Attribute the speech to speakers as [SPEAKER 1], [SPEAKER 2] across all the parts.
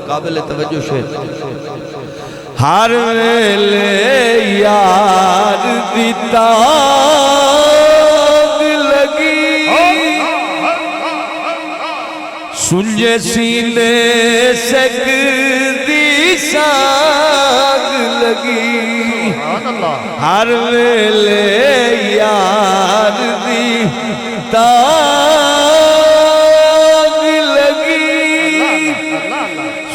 [SPEAKER 1] قابل توجہ شہر ہر ویلے یار دی تاگ لگی سنجے سینے سکدی ساگ لگی ہر ویلے یار دی تاگ لگی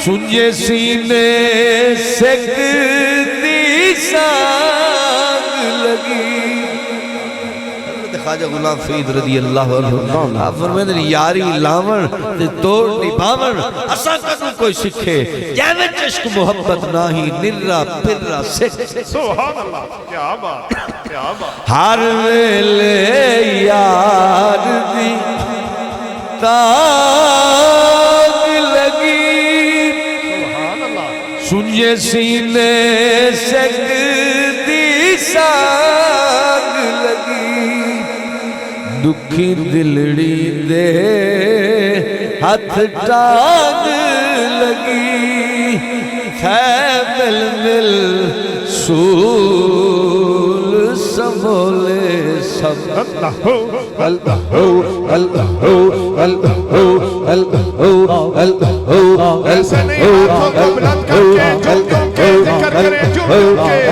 [SPEAKER 1] سنجے سینے سکدی ساگ لگی خواجہ غلام فرید رضی اللہ عنہ آپ فرمائے دیں یاری لاون توڑ نباون اساں کدوں کوئی سکھے جیوے چشک محبت ناہی نرہ پرہ سکھ
[SPEAKER 2] سبحان اللہ کیا بات کیا بات
[SPEAKER 1] ہر ویلے یار دی تاگ لگی سنجے سینے سکدی ساگ لگی دکھی دلڑی دے ہاتھ ٹاگ لگی خیبل مل سول سنبھولے سب
[SPEAKER 2] اللہ
[SPEAKER 1] اللہ اللہ اللہ
[SPEAKER 2] ایسے نہیں ہاتھوں کو بلند کر کے جھوٹوں کے ذکر کرے جھوٹوں کے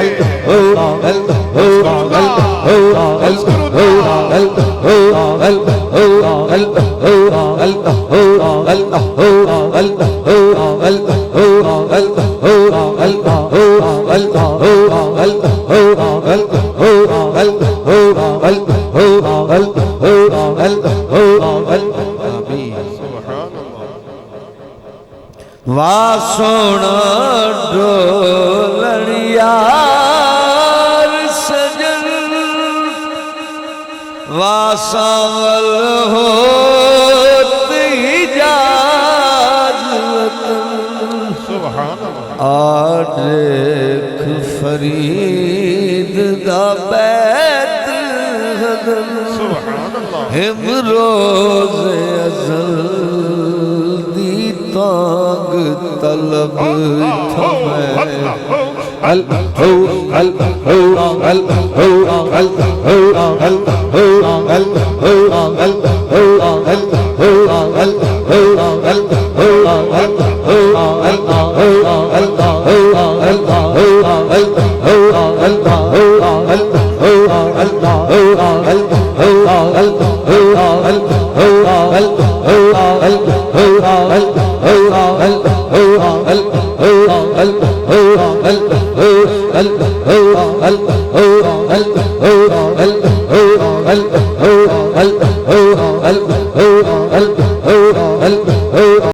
[SPEAKER 1] واسونا ڈولن یار سجن واساول ہوت حجاز وطن آڈیکھ فرید دا بیت حدن ہم روز ازل تاگ طلب تھمے